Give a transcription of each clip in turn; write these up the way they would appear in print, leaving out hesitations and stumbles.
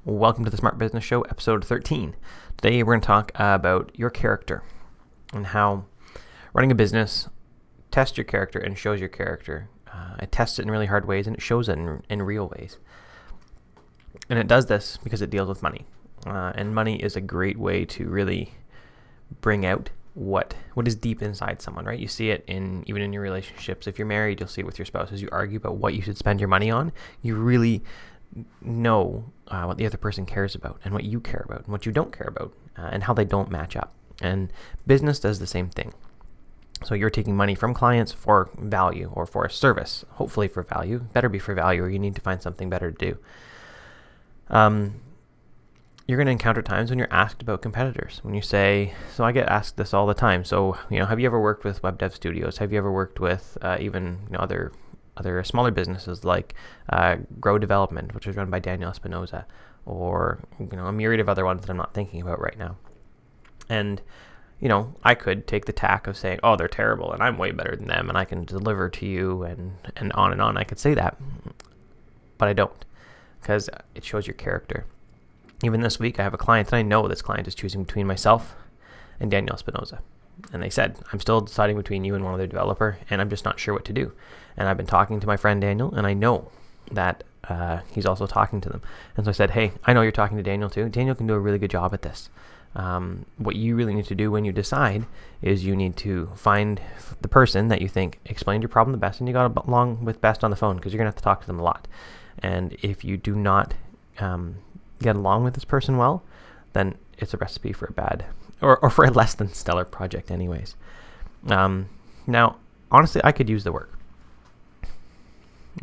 Welcome to the Smart Business Show, episode 13. Today we're going to talk about your character and how running a business tests your character and shows your character. It tests it in really hard ways and it shows it in real ways. And it does this because it deals with money. And money is a great way to really bring out what is deep inside someone, right? You see it even in your relationships. If you're married, you'll see it with your spouse. As you argue about what you should spend your money on, you really know what the other person cares about and what you care about and what you don't care about and how they don't match up. And business does the same thing. So you're taking money from clients for value or for a service, hopefully for value. Better be for value, or you need to find something better to do. You're going to encounter times when you're asked about competitors. When you say, so I get asked this all the time. So, have you ever worked with web dev studios? Have you ever worked with even other smaller businesses like Grow Development, which is run by Daniel Espinoza, or a myriad of other ones that I'm not thinking about right now. And I could take the tack of saying, oh, they're terrible and I'm way better than them and I can deliver to you and on and on. I could say that, but I don't, because it shows your character. Even this week, I have a client, and I know this client is choosing between myself and Daniel Espinoza. And they said, I'm still deciding between you and one other developer, and I'm just not sure what to do. And I've been talking to my friend Daniel, and I know that he's also talking to them. And so I said, hey, I know you're talking to Daniel too. Daniel can do a really good job at this. What you really need to do when you decide is you need to find the person that you think explained your problem the best, and you got along with best on the phone, because you're going to have to talk to them a lot. And if you do not get along with this person well, then it's a recipe for a bad or for a less than stellar project anyways. Now, honestly, I could use the work.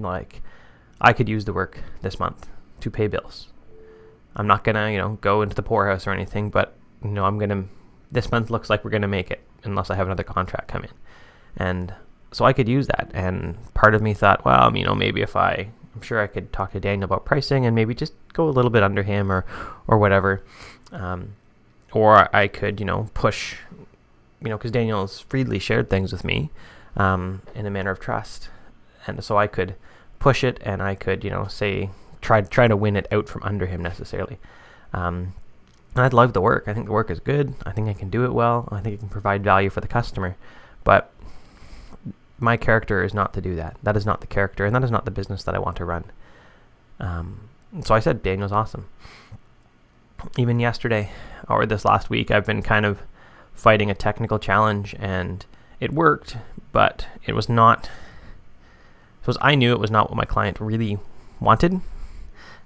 I could use the work this month to pay bills. I'm not going to, go into the poorhouse or anything, but, this month looks like we're going to make it unless I have another contract come in. And so I could use that. And part of me thought, well, maybe I'm sure I could talk to Daniel about pricing and maybe just go a little bit under him or whatever. Or I could, push, because Daniel's freely shared things with me in a manner of trust. And so I could push it and I could, say, try to win it out from under him necessarily. And I'd love the work. I think the work is good. I think I can do it well. I think it can provide value for the customer. But my character is not to do that. That is not the character, and that is not the business that I want to run. So I said, Daniel's awesome. Even yesterday, or this last week, I've been kind of fighting a technical challenge, and it worked, but it was not. So I knew it was not what my client really wanted,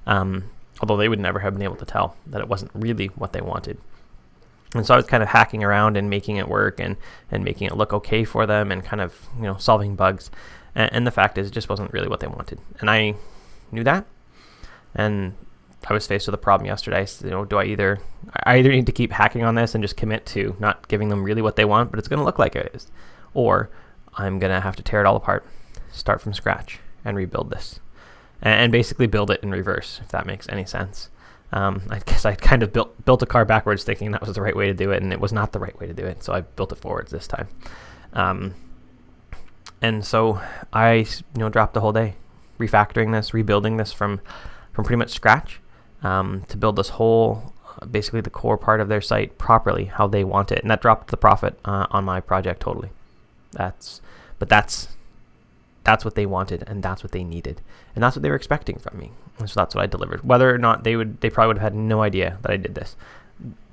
although they would never have been able to tell that it wasn't really what they wanted. And so I was kind of hacking around and making it work and making it look okay for them and kind of, solving bugs. And the fact is, it just wasn't really what they wanted. And I knew that. And I was faced with a problem yesterday. So, I either need to keep hacking on this and just commit to not giving them really what they want, but it's going to look like it is. Or I'm going to have to tear it all apart, start from scratch, and rebuild this. And basically build it in reverse, if that makes any sense. I guess I kind of built a car backwards thinking that was the right way to do it, and it was not the right way to do it, so I built it forwards this time. And so I dropped the whole day refactoring this, rebuilding this from pretty much scratch to build this whole, basically the core part of their site properly, how they want it, and that dropped the profit on my project totally. That's what they wanted, and that's what they needed, and that's what they were expecting from me. And so that's what I delivered. Whether or not they probably would have had no idea that I did this.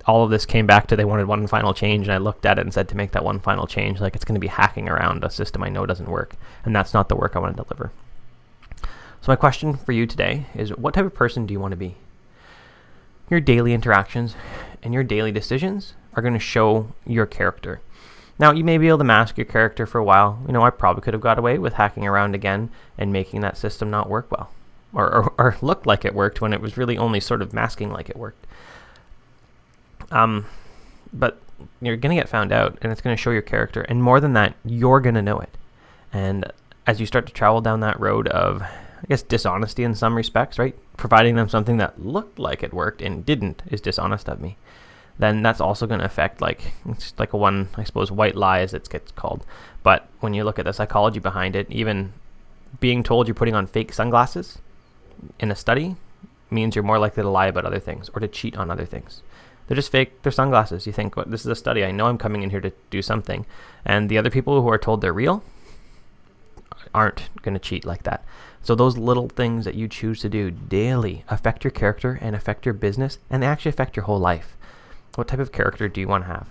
All of this came back to they wanted one final change, and I looked at it and said to make that one final change, like it's going to be hacking around a system I know doesn't work, and that's not the work I want to deliver. So my question for you today is, what type of person do you want to be? Your daily interactions and your daily decisions are going to show your character. Now, you may be able to mask your character for a while. I probably could have got away with hacking around again and making that system not work well. Or looked like it worked when it was really only sort of masking like it worked. But you're going to get found out, and it's going to show your character. And more than that, you're going to know it. And as you start to travel down that road of, I guess, dishonesty in some respects, right? Providing them something that looked like it worked and didn't is dishonest of me. Then that's also going to affect, it's like a one, I suppose, white lie as it gets called. But when you look at the psychology behind it, even being told you're putting on fake sunglasses in a study means you're more likely to lie about other things or to cheat on other things. They're just fake. They're sunglasses. You think, well, this is a study. I know I'm coming in here to do something. And the other people who are told they're real aren't going to cheat like that. So those little things that you choose to do daily affect your character and affect your business and they actually affect your whole life. What type of character do you want to have?